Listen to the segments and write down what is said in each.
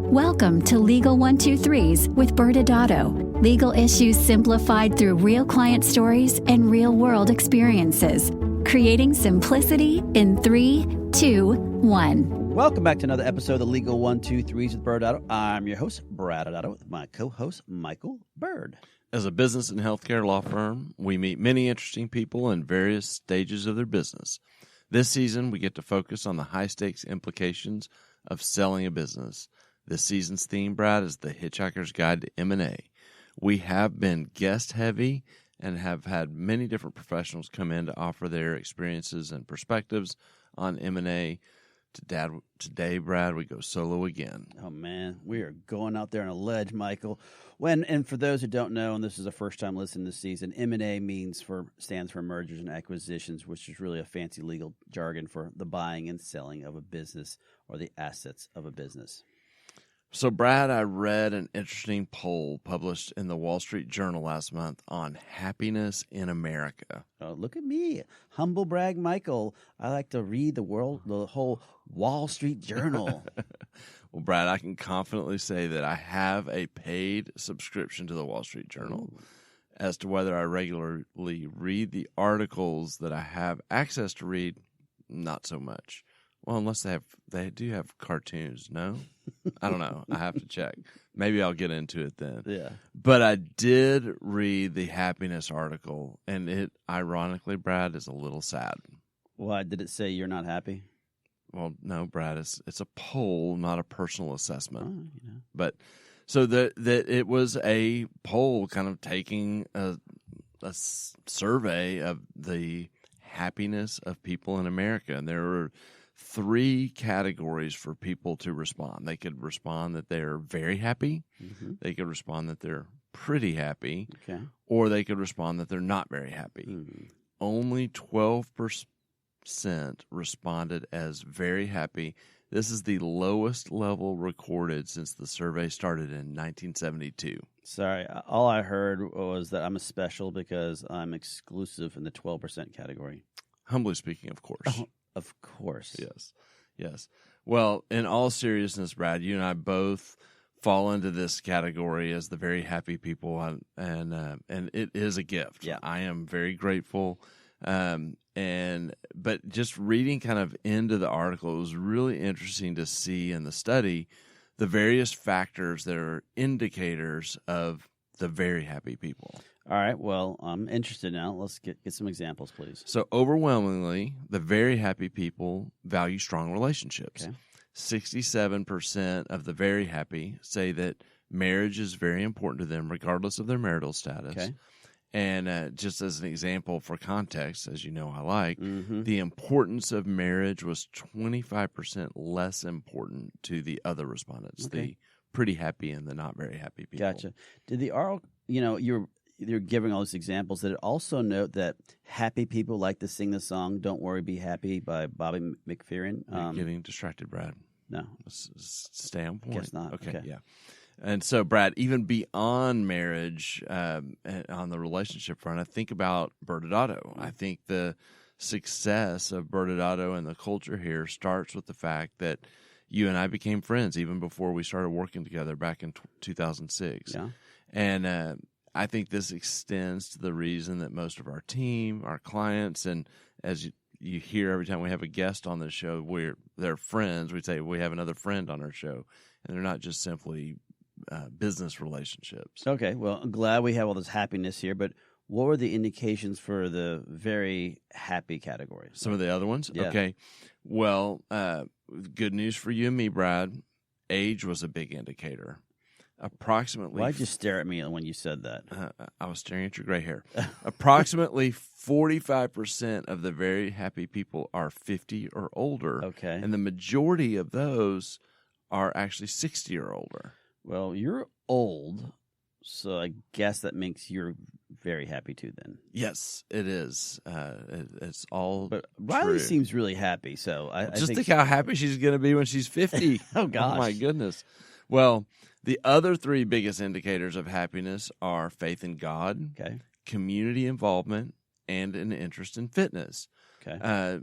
Welcome to Legal 123s with ByrdAdatto. Legal issues simplified through real client stories and real-world experiences. Creating simplicity in 3, 2, 1. Welcome back to another episode of Legal 123s with ByrdAdatto. I'm your host, ByrdAdatto, with my co-host, Michael Byrd. As a business and healthcare law firm, we meet many interesting people in various stages of their business. This season, we get to focus on the high-stakes implications of selling a business. This season's theme, Brad, is The Hitchhiker's Guide to M&A. We have been guest-heavy and have had many different professionals come in to offer their experiences and perspectives on M&A. Today, Brad, we go solo again. Oh, man, we are going out there on a ledge, Michael. And for those who don't know, and this is the first time listening this season, M&A stands for mergers and acquisitions, which is really a fancy legal jargon for the buying and selling of a business or the assets of a business. So, Brad, I read an interesting poll published in the Wall Street Journal last month on happiness in America. Oh, look at me. Humble brag, Michael. I like to read the whole Wall Street Journal. Well, Brad, I can confidently say that I have a paid subscription to the Wall Street Journal. Ooh. As to whether I regularly read the articles that I have access to read, not so much. Well, unless they do have cartoons, no? I don't know. I have to check. Maybe I'll get into it then. Yeah. But I did read the happiness article, and it, ironically, Brad, is a little sad. Why? Did it say you're not happy? Well, no, Brad, it's a poll, not a personal assessment. Oh, yeah. But so that it was a poll kind of taking a survey of the happiness of people in America, and there were 3 categories for people to respond. They could respond that they're very happy, they could respond that they're pretty happy, or they could respond that they're not very happy. Only 12% responded as very happy. This is the lowest level recorded since the survey started in 1972. Sorry, all I heard was that I'm a special because I'm exclusive in the 12% category. Humbly speaking, of course. Oh, of course. Yes. Well, in all seriousness, Brad, you and I both fall into this category as the very happy people, and it is a gift. Yeah. I am very grateful. But just reading kind of into the article, it was really interesting to see in the study the various factors that are indicators of the very happy people. All right. Well, I'm interested now. Let's get some examples, please. So overwhelmingly, the very happy people value strong relationships. 67% of the very happy say that marriage is very important to them, regardless of their marital status. Okay. And just as an example for context, as you know I like, the importance of marriage was 25% less important to the other respondents, the pretty happy and the not very happy people. Gotcha. Did the article, you're giving all these examples, did it also note that happy people like to sing the song "Don't Worry, Be Happy" by Bobby McFerrin? You're getting distracted, Brad. No. Let's stay on point. Guess not. Okay, yeah. And so, Brad, even beyond marriage, on the relationship front, I think about ByrdAdatto. I think the success of ByrdAdatto and the culture here starts with the fact that you and I became friends even before we started working together back in 2006. Yeah. And I think this extends to the reason that most of our team, our clients, and as you hear every time we have a guest on this show, they're friends. We say we have another friend on our show, and they're not just simply business relationships. Okay, well, I'm glad we have all this happiness here, but what were the indications for the very happy category? Some of the other ones? Yeah. Okay. Well, good news for you and me, Brad. Age was a big indicator. Approximately. Why'd you stare at me when you said that? I was staring at your gray hair. Approximately 45% of the very happy people are 50 or older. Okay. And the majority of those are actually 60 or older. Well, you're old, so I guess that makes you very happy too then. Yes, it is. It's all But Riley true. seems really happy, so I think how happy she's going to be when she's 50. Oh, gosh. Oh, my goodness. Well, the other 3 biggest indicators of happiness are faith in God, community involvement, and an interest in fitness. Okay.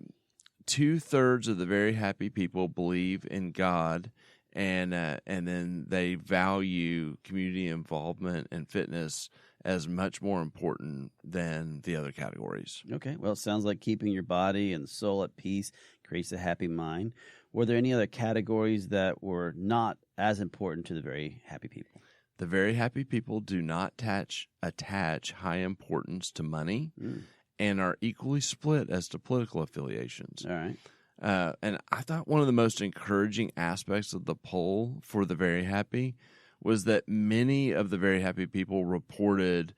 2/3 of the very happy people believe in God and then they value community involvement and fitness as much more important than the other categories. Okay, well, it sounds like keeping your body and soul at peace creates a happy mind. Were there any other categories that were not as important to the very happy people? The very happy people do not attach high importance to money and are equally split as to political affiliations. All right. And I thought one of the most encouraging aspects of the poll for the very happy was that many of the very happy people reported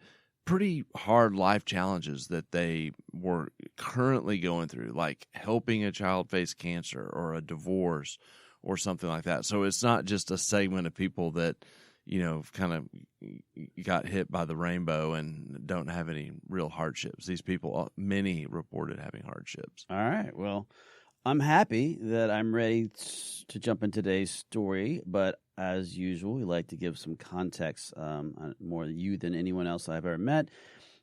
pretty hard life challenges that they were currently going through, like helping a child face cancer or a divorce or something like that. So it's not just a segment of people that, kind of got hit by the rainbow and don't have any real hardships. These people, many reported having hardships. All right. Well, I'm happy that I'm ready to jump into today's story, but as usual, we like to give some context, more you than anyone else I've ever met.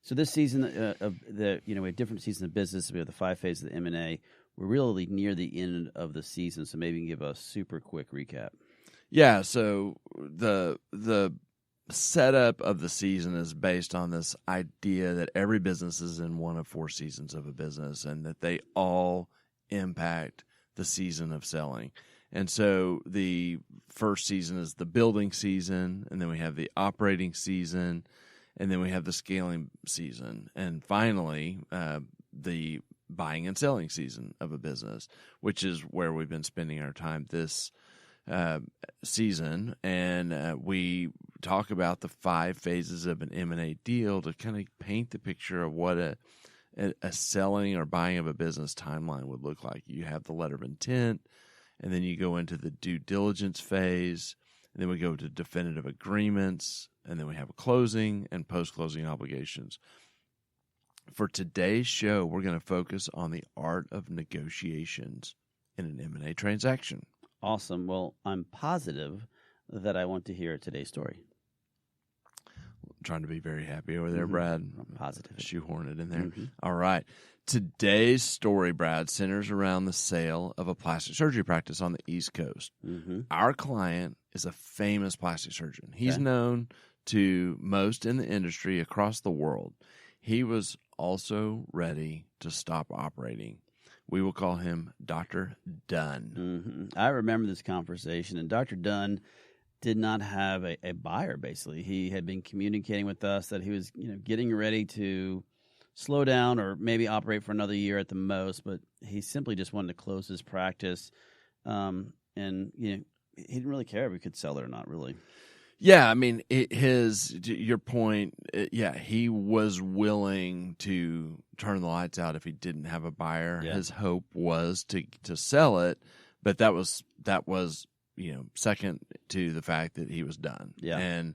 So this season we have different seasons of business. We have the 5 phases of the M&A. We're really near the end of the season, so maybe you can give a super quick recap. Yeah, so the setup of the season is based on this idea that every business is in one of 4 seasons of a business and that they all impact the season of selling. And so the first season is the building season, and then we have the operating season, and then we have the scaling season, and finally the buying and selling season of a business, which is where we've been spending our time this season. And we talk about the 5 phases of an M&A deal to kind of paint the picture of what a selling or buying of a business timeline would look like. You have the letter of intent, and then you go into the due diligence phase, and then we go to definitive agreements, and then we have a closing and post-closing obligations. For today's show, we're going to focus on the art of negotiations in an M&A transaction. Awesome. Well, I'm positive that I want to hear today's story. Trying to be very happy over there, Brad. Positive. Shoehorn it in there. All right. Today's story, Brad, centers around the sale of a plastic surgery practice on the East Coast. Our client is a famous plastic surgeon. He's known to most in the industry across the world. He was also ready to stop operating. We will call him Dr. Dunn. I remember this conversation, and Dr. Dunn did not have a buyer, basically. He had been communicating with us that he was getting ready to slow down or maybe operate for another year at the most, but he simply just wanted to close his practice. And he didn't really care if he could sell it or not, really. Yeah, I mean, your point, he was willing to turn the lights out if he didn't have a buyer. Yeah. His hope was to sell it, but that was second to the fact that he was done. Yeah. And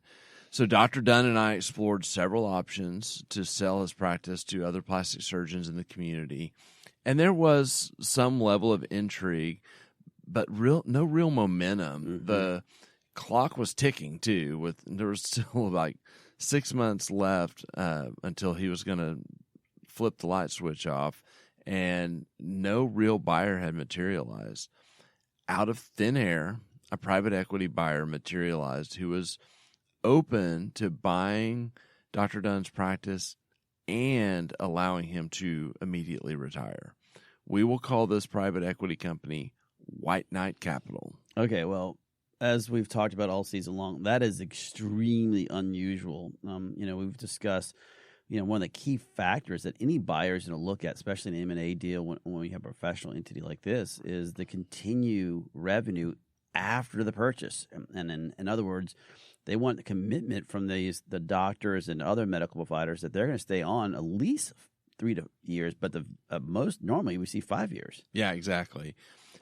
so Dr. Dunn and I explored several options to sell his practice to other plastic surgeons in the community. And there was some level of intrigue, but no real momentum. The clock was ticking too. There was still like 6 months left until he was going to flip the light switch off, and no real buyer had materialized. Out of thin air, a private equity buyer materialized who was open to buying Dr. Dunn's practice and allowing him to immediately retire. We will call this private equity company White Knight Capital. Okay, well, as we've talked about all season long, that is extremely unusual. We've discussed, one of the key factors that any buyer is going to look at, especially in an M&A deal when we have a professional entity like this, is the continued revenue after the purchase. And in other words, they want the commitment from the doctors and other medical providers that they're going to stay on at least 3 years, but the most normally we see 5 years. Yeah, exactly.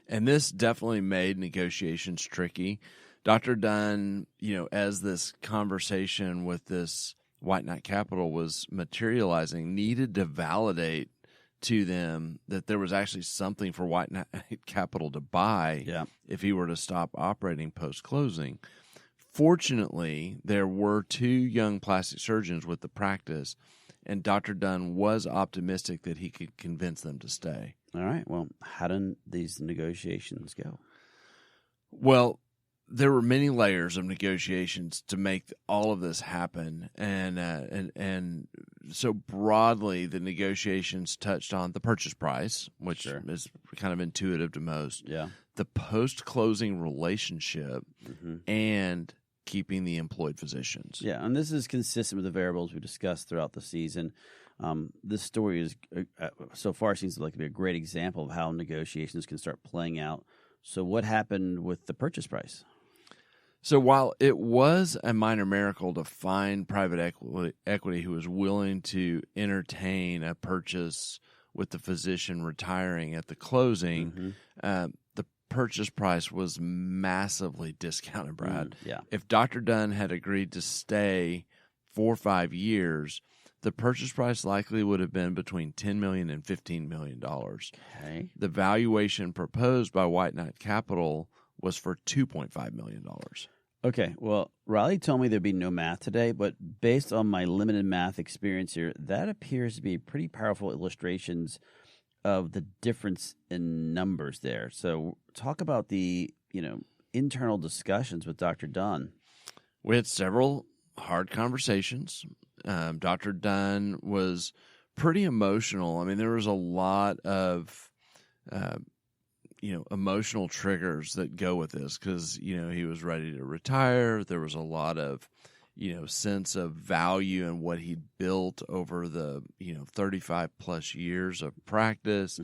And this definitely made negotiations tricky. Dr. Dunn, as this conversation with this White Knight Capital was materializing, needed to validate to them that there was actually something for White Knight Capital to buy if he were to stop operating post-closing. Fortunately, there were 2 young plastic surgeons with the practice, and Dr. Dunn was optimistic that he could convince them to stay. All right. Well, how did these negotiations go? Well, there were many layers of negotiations to make all of this happen, and so broadly, the negotiations touched on the purchase price, which is kind of intuitive to most. Yeah, the post-closing relationship, and keeping the employed physicians. Yeah, and this is consistent with the variables we discussed throughout the season. This story is so far seems like to be a great example of how negotiations can start playing out. So, what happened with the purchase price? So while it was a minor miracle to find private equity who was willing to entertain a purchase with the physician retiring at the closing, the purchase price was massively discounted, Brad. Yeah. If Dr. Dunn had agreed to stay 4 or 5 years, the purchase price likely would have been between $10 million and $15 million. Okay. The valuation proposed by White Knight Capital was for $2.5 million. Okay, well, Riley told me there'd be no math today, but based on my limited math experience here, that appears to be pretty powerful illustrations of the difference in numbers there. So talk about the, internal discussions with Dr. Dunn. We had several hard conversations. Dr. Dunn was pretty emotional. I mean, there was a lot of emotional triggers that go with this because, he was ready to retire. There was a lot of, sense of value in what he'd built over the, 35 plus years of practice.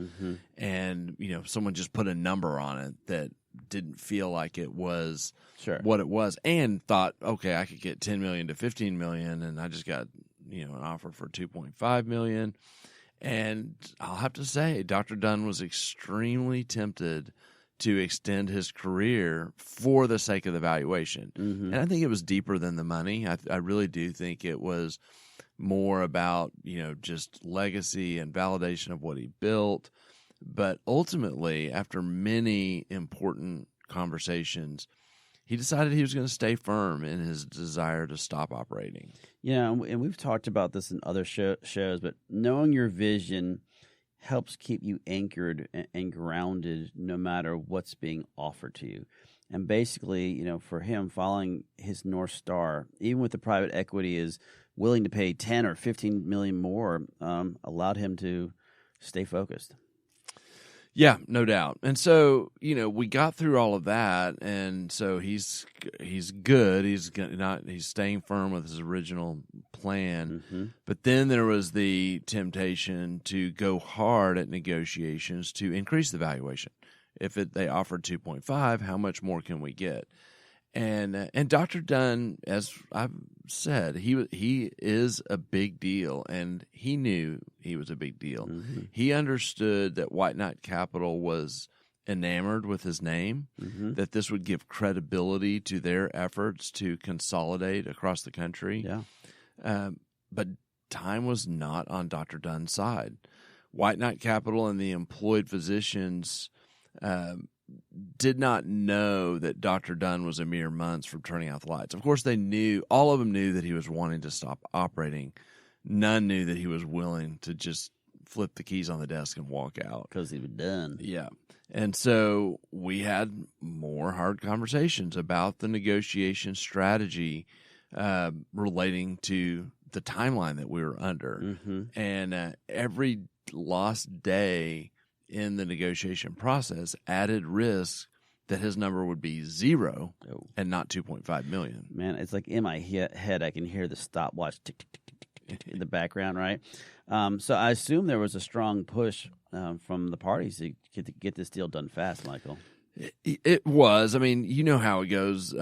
And, someone just put a number on it that didn't feel like it was what it was and thought, okay, I could get 10 million to 15 million. And I just got, an offer for 2.5 million. And I'll have to say, Dr. Dunn was extremely tempted to extend his career for the sake of the valuation. And I think it was deeper than the money. I really do think it was more about, just legacy and validation of what he built. But ultimately, after many important conversations, he decided he was going to stay firm in his desire to stop operating. Yeah, and we've talked about this in other shows, but knowing your vision helps keep you anchored and grounded no matter what's being offered to you. And basically, for him, following his North Star, even with the private equity is willing to pay 10 or 15 million more, allowed him to stay focused. Yeah, no doubt. And so, we got through all of that, and so he's good. He's staying firm with his original plan. But then there was the temptation to go hard at negotiations to increase the valuation. If they offered 2.5, how much more can we get? And Dr. Dunn, as I've said, he is a big deal, and he knew he was a big deal. He understood that White Knight Capital was enamored with his name, that this would give credibility to their efforts to consolidate across the country. But time was not on Dr. Dunn's side. White Knight Capital and the employed physicians did not know that Dr. Dunn was a mere months from turning out the lights. Of course, all of them knew that he was wanting to stop operating. None knew that he was willing to just flip the keys on the desk and walk out. Because he was done. Yeah. And so we had more hard conversations about the negotiation strategy relating to the timeline that we were under. And every lost day in the negotiation process added risk that his number would be zero and not 2.5 million. Man, it's like in my head, I can hear the stopwatch tick, tick, tick, tick, tick, tick in the background, right? So I assume there was a strong push from the parties to get this deal done fast, Michael. It was. I mean, you know how it goes.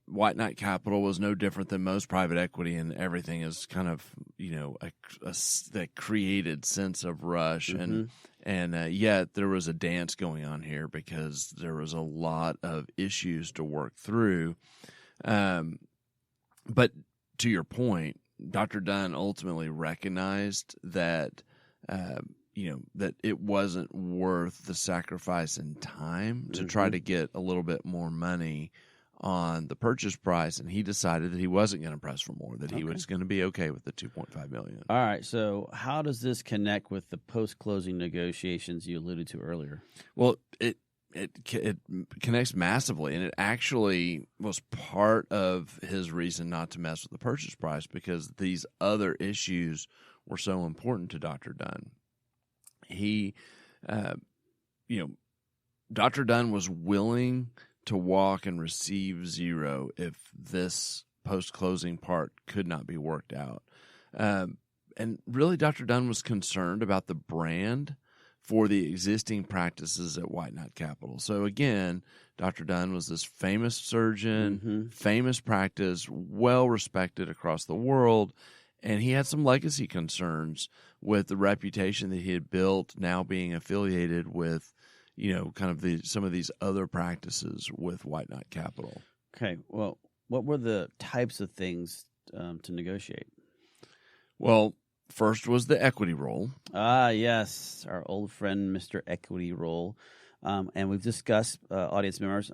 White Knight Capital was no different than most private equity, and everything is kind of, that created sense of rush. And yet there was a dance going on here because there was a lot of issues to work through. But to your point, Dr. Dunn ultimately recognized that, that it wasn't worth the sacrifice in time to try to get a little bit more money on the purchase price, and he decided that he wasn't going to press for more, that he was going to be okay with the $2.5 million. All right, so how does this connect with the post-closing negotiations you alluded to earlier? Well, it connects massively, and it actually was part of his reason not to mess with the purchase price, because these other issues were so important to Dr. Dunn. He, Dr. Dunn was willing to walk and receive zero if this post-closing part could not be worked out. And really, Dr. Dunn was concerned about the brand for the existing practices at White Knight Capital. So again, Dr. Dunn was this famous surgeon, famous practice, well-respected across the world, and he had some legacy concerns with the reputation that he had built now being affiliated with, some of these other practices with White Knight Capital. Okay, well, what were the types of things to negotiate? Well, first was the equity roll. Ah, yes, our old friend, Mr. Equity Roll. And we've discussed, audience members,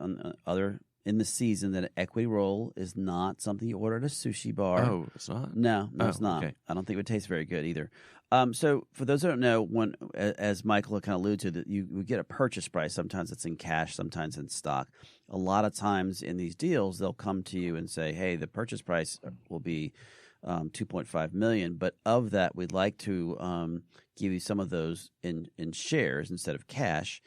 in the season, that an equity roll is not something you order at a sushi bar. Oh, it's not? No, it's not. Okay. I don't think it would taste very good either. So for those who don't know, as Michael kind of alluded to, that you get a purchase price. Sometimes it's in cash, sometimes in stock. A lot of times in these deals, they'll come to you and say, hey, the purchase price will be $2.5 million, but of that, we'd like to give you some of those in shares instead of cash.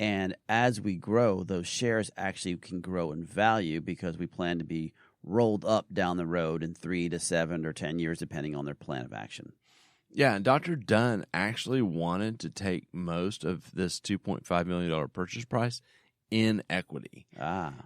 And as we grow, those shares actually can grow in value because we plan to be rolled up down the road in 3 to 7 or 10 years, depending on their plan of action. Yeah, and Dr. Dunn actually wanted to take most of this $2.5 million purchase price in equity.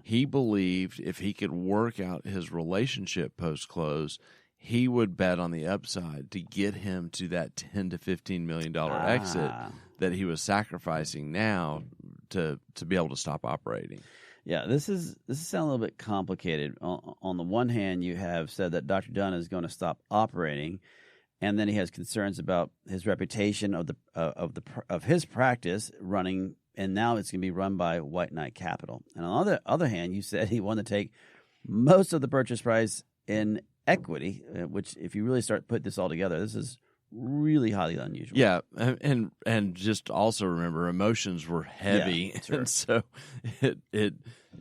He believed if he could work out his relationship post-close, he would bet on the upside to get him to that $10 to $15 million exit that he was sacrificing now to be able to stop operating. Yeah, this is sounding a little bit complicated. On the one hand, you have said that Dr. Dunn is going to stop operating, and then he has concerns about his reputation of his practice running, and now it's going to be run by White Knight Capital. And on the other hand, you said he wanted to take most of the purchase price in equity, which, if you really start putting this all together, this is really highly unusual. Yeah, and just also remember, emotions were heavy, yeah, sure. And so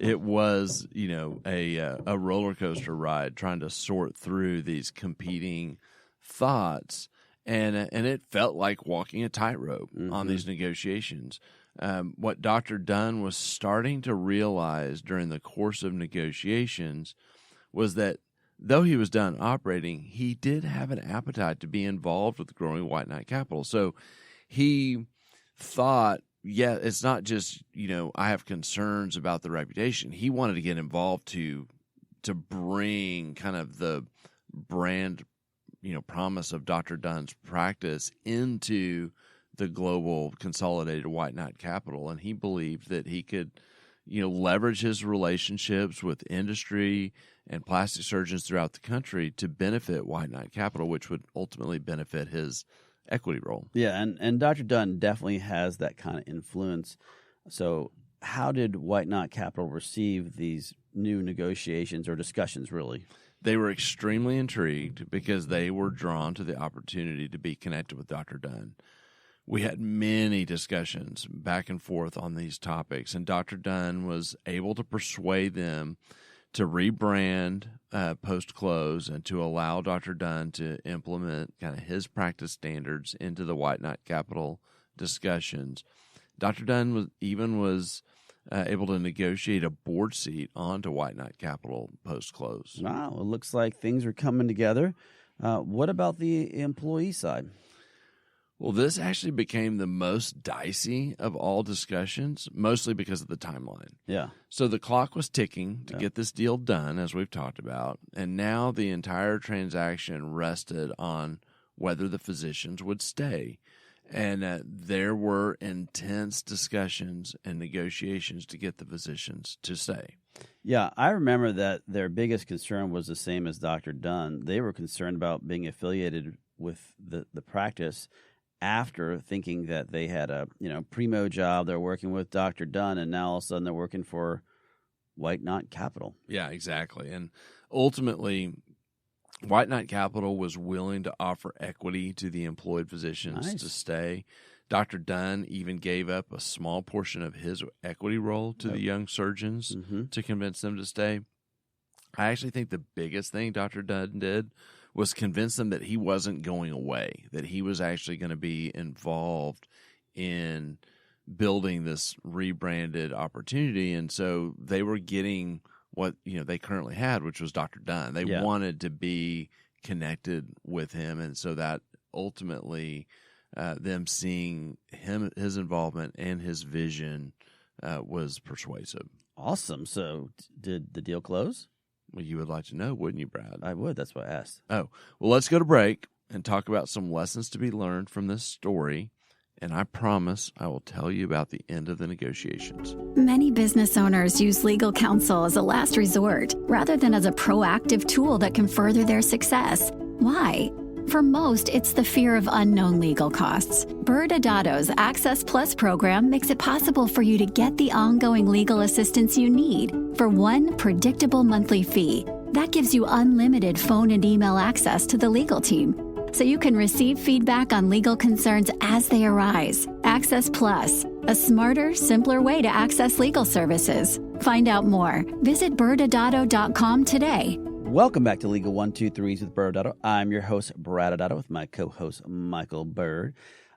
it was a roller coaster ride trying to sort through these competing thoughts, and it felt like walking a tightrope on these negotiations. What Dr. Dunn was starting to realize during the course of negotiations was that though he was done operating, he did have an appetite to be involved with growing White Knight Capital. So he thought, yeah, it's not just, I have concerns about the reputation. He wanted to get involved to bring kind of the brand, promise of Dr. Dunn's practice into the global consolidated White Knight Capital. And he believed that he could, leverage his relationships with industry and plastic surgeons throughout the country to benefit White Knight Capital, which would ultimately benefit his equity role. Yeah, and Dr. Dunn definitely has that kind of influence. So how did White Knight Capital receive these new negotiations or discussions, really? They were extremely intrigued because they were drawn to the opportunity to be connected with Dr. Dunn. We had many discussions back and forth on these topics, and Dr. Dunn was able to persuade them to rebrand post-close and to allow Dr. Dunn to implement kind of his practice standards into the White Knight Capital discussions. Dr. Dunn was able to negotiate a board seat onto White Knight Capital post-close. Wow, it looks like things are coming together. What about the employee side? Well, this actually became the most dicey of all discussions, mostly because of the timeline. Yeah. So the clock was ticking to get this deal done, as we've talked about, and now the entire transaction rested on whether the physicians would stay. And there were intense discussions and negotiations to get the physicians to stay. Yeah, I remember that their biggest concern was the same as Dr. Dunn. They were concerned about being affiliated with the practice after thinking that they had a primo job. They're working with Dr. Dunn, and now all of a sudden they're working for White Knight Capital. Yeah, exactly. And ultimately, White Knight Capital was willing to offer equity to the employed physicians to stay. Dr. Dunn even gave up a small portion of his equity role to the young surgeons to convince them to stay. I actually think the biggest thing Dr. Dunn did was convince them that he wasn't going away, that he was actually going to be involved in building this rebranded opportunity. And so they were getting what they currently had, which was Dr. Dunn. They wanted to be connected with him, and so that ultimately them seeing his involvement and his vision was persuasive. Awesome. So did the deal close? Well, you would like to know, wouldn't you, Brad? I would. That's what I asked. Oh, well, let's go to break and talk about some lessons to be learned from this story. And I promise I will tell you about the end of the negotiations. Many business owners use legal counsel as a last resort rather than as a proactive tool that can further their success. Why? For most, it's the fear of unknown legal costs. ByrdAdatto's Access Plus program makes it possible for you to get the ongoing legal assistance you need for one predictable monthly fee. That gives you unlimited phone and email access to the legal team, so you can receive feedback on legal concerns as they arise. Access Plus, a smarter, simpler way to access legal services. Find out more. Visit ByrdAdatto.com today. Welcome back to Legal 123s with ByrdAdatto. I'm your host, ByrdAdatto, with my co-host, Michael Byrd.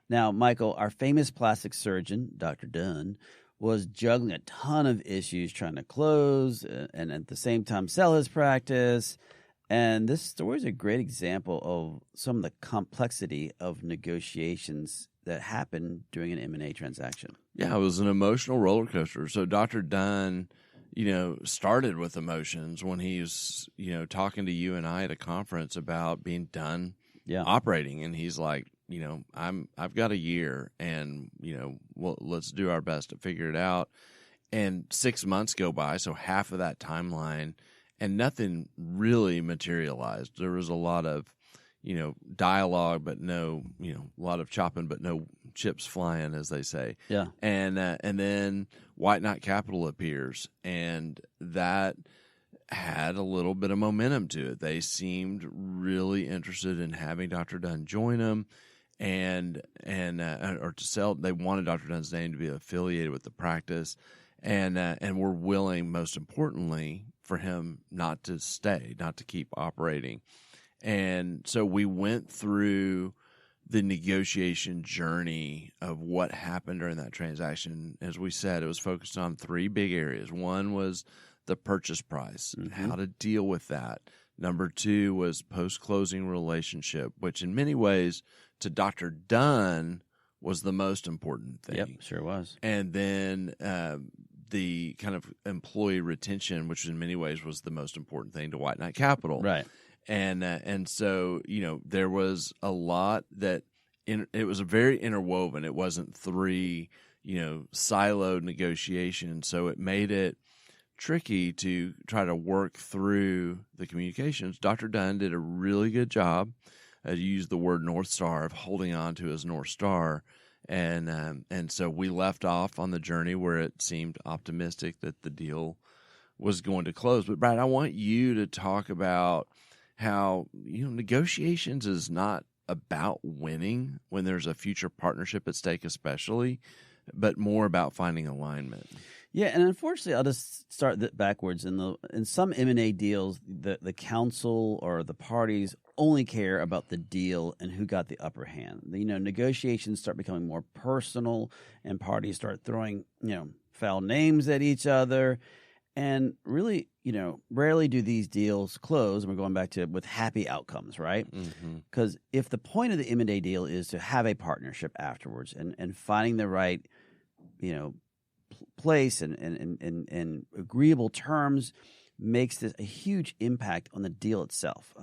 Now, Michael, our famous plastic surgeon, Dr. Dunn, was juggling a ton of issues, trying to close and at the same time sell his practice. And this story is a great example of some of the complexity of negotiations that happen during an M&A transaction. Yeah, it was an emotional roller coaster. So Dr. Dunn, started with emotions when he was, talking to you and I at a conference about being done operating. And he's like, I've got a year and, let's do our best to figure it out. And 6 months go by, so half of that timeline, and nothing really materialized. There was a lot of, dialogue, but no, a lot of chopping, but no chips flying, as they say. Yeah. And then White Knight Capital appears, and that had a little bit of momentum to it. They seemed really interested in having Dr. Dunn join them, or to sell. They wanted Dr. Dunn's name to be affiliated with the practice, and were willing, most importantly, for him not to stay, not to keep operating. And so we went through the negotiation journey of what happened during that transaction. As we said, it was focused on three big areas. One was the purchase price, how to deal with that. Number two was post-closing relationship, which in many ways to Dr. Dunn was the most important thing. Yep, sure was. And then the kind of employee retention, which in many ways was the most important thing to White Knight Capital. Right. And so, there was a lot that it was a very interwoven. It wasn't three, siloed negotiations. So it made it tricky to try to work through the communications. Dr. Dunn did a really good job. You used the word North Star, of holding on to his North Star. And so we left off on the journey where it seemed optimistic that the deal was going to close. But Brad, I want you to talk about how, negotiations is not about winning when there's a future partnership at stake, especially, but more about finding alignment. Yeah, and unfortunately, I'll just start backwards. In some M&A deals, the counsel or the parties only care about the deal and who got the upper hand. Negotiations start becoming more personal, and parties start throwing foul names at each other. And really, rarely do these deals close, and we're going back to with happy outcomes, right? Because if the point of the M&A deal is to have a partnership afterwards and finding the right, place and agreeable terms makes this a huge impact on the deal itself.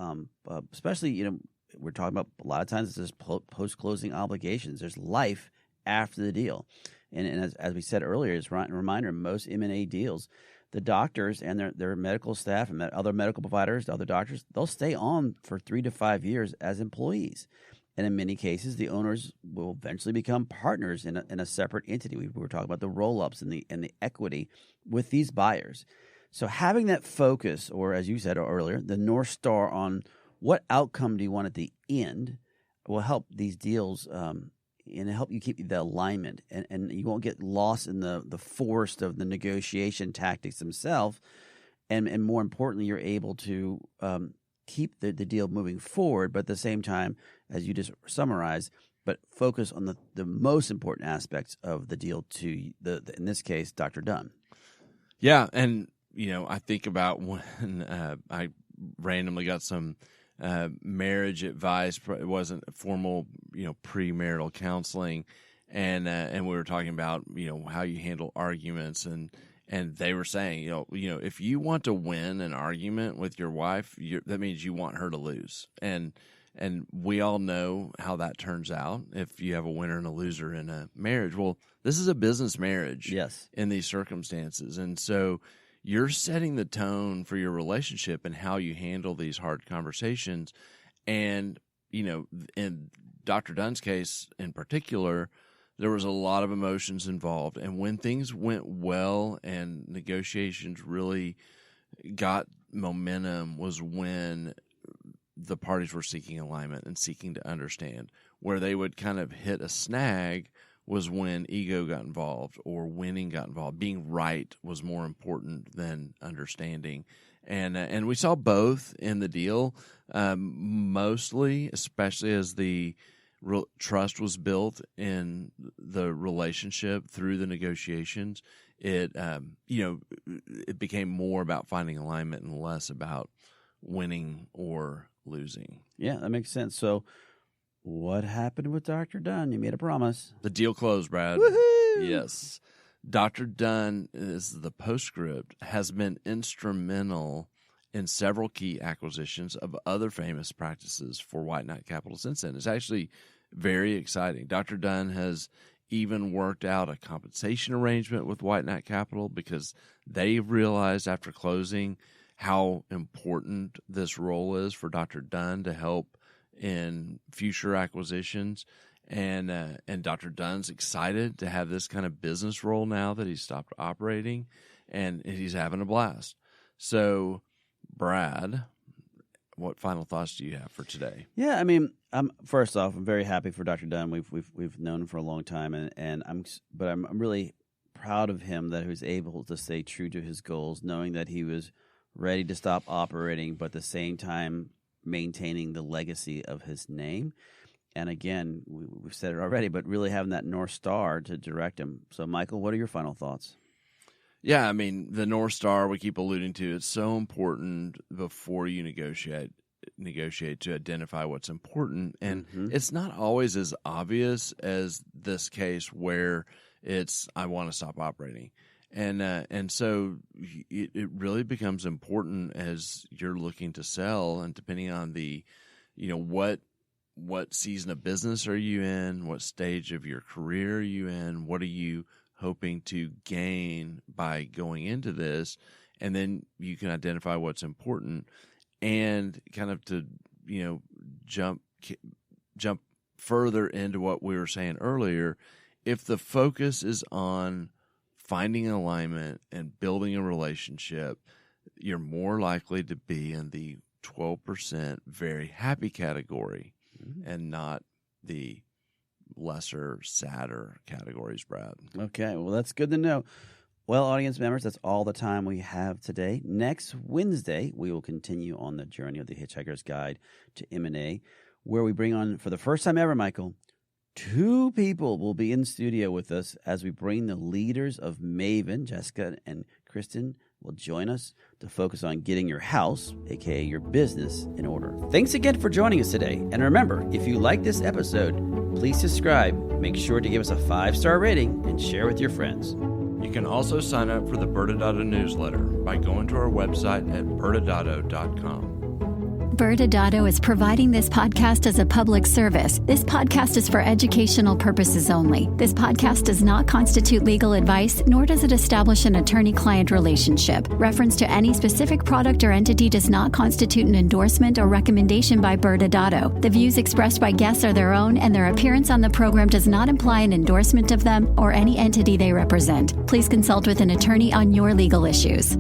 Especially, we're talking about a lot of times there's post-closing obligations. There's life after the deal. And as we said earlier, as a reminder, most M&A deals, the doctors and their medical staff and other medical providers, other doctors, they'll stay on for 3 to 5 years as employees. And in many cases, the owners will eventually become partners in a separate entity. We were talking about the roll-ups and the equity with these buyers. So having that focus, or as you said earlier, the North Star on what outcome do you want at the end, will help these deals and help you keep the alignment, and you won't get lost in the force of the negotiation tactics themselves. And more importantly, you're able to keep the deal moving forward, but at the same time, as you just summarized, but focus on the most important aspects of the deal to in this case, Dr. Dunn. Yeah, and I think about when I randomly got some marriage advice. It wasn't formal, premarital counseling, and we were talking about how you handle arguments, and they were saying if you want to win an argument with your wife, that means you want her to lose, and we all know how that turns out if you have a winner and a loser in a marriage. Well, this is a business marriage, yes, in these circumstances, and so you're setting the tone for your relationship and how you handle these hard conversations. And, in Dr. Dunn's case in particular, there was a lot of emotions involved. And when things went well and negotiations really got momentum was when the parties were seeking alignment and seeking to understand. Where they would kind of hit a snag was when ego got involved or winning got involved. Being right was more important than understanding. And we saw both in the deal, mostly, especially as the trust was built in the relationship through the negotiations. It became more about finding alignment and less about winning or losing. Yeah, that makes sense. So what happened with Dr. Dunn? You made a promise. The deal closed, Brad. Woohoo! Yes. Dr. Dunn, is the postscript, has been instrumental in several key acquisitions of other famous practices for White Knight Capital since then. It's actually very exciting. Dr. Dunn has even worked out a compensation arrangement with White Knight Capital because they realized after closing how important this role is for Dr. Dunn to help in future acquisitions, and Dr. Dunn's excited to have this kind of business role now that he's stopped operating, and he's having a blast. So, Brad, what final thoughts do you have for today? Yeah, I mean, first off, I'm very happy for Dr. Dunn. We've known him for a long time, and I'm really proud of him that he was able to stay true to his goals, knowing that he was ready to stop operating, but at the same time maintaining the legacy of his name. And again, we've said it already, but really having that North Star to direct him. So, Michael, what are your final thoughts? Yeah, I mean, the North Star we keep alluding to, it's so important before you negotiate to identify what's important. And it's not always as obvious as this case where it's, I want to stop operating. And so it really becomes important as you're looking to sell, and depending on the, what season of business are you in, what stage of your career are you in, what are you hoping to gain by going into this, and then you can identify what's important, and kind of to jump further into what we were saying earlier. If the focus is on finding alignment and building a relationship, you're more likely to be in the 12% very happy category and not the lesser, sadder categories, Brad. Okay, well, that's good to know. Well, audience members, that's all the time we have today. Next Wednesday, we will continue on the journey of the Hitchhiker's Guide to M&A, where we bring on, for the first time ever, Michael, 2 people will be in studio with us as we bring the leaders of Maven. Jessica and Kristen will join us to focus on getting your house, aka your business, in order. Thanks again for joining us today. And remember, if you like this episode, please subscribe, make sure to give us a 5-star rating, and share with your friends. You can also sign up for the ByrdAdatto newsletter by going to our website at ByrdAdatto.com. ByrdAdatto is providing this podcast as a public service. This podcast is for educational purposes only. This podcast does not constitute legal advice, nor does it establish an attorney-client relationship. Reference to any specific product or entity does not constitute an endorsement or recommendation by ByrdAdatto. The views expressed by guests are their own, and their appearance on the program does not imply an endorsement of them or any entity they represent. Please consult with an attorney on your legal issues.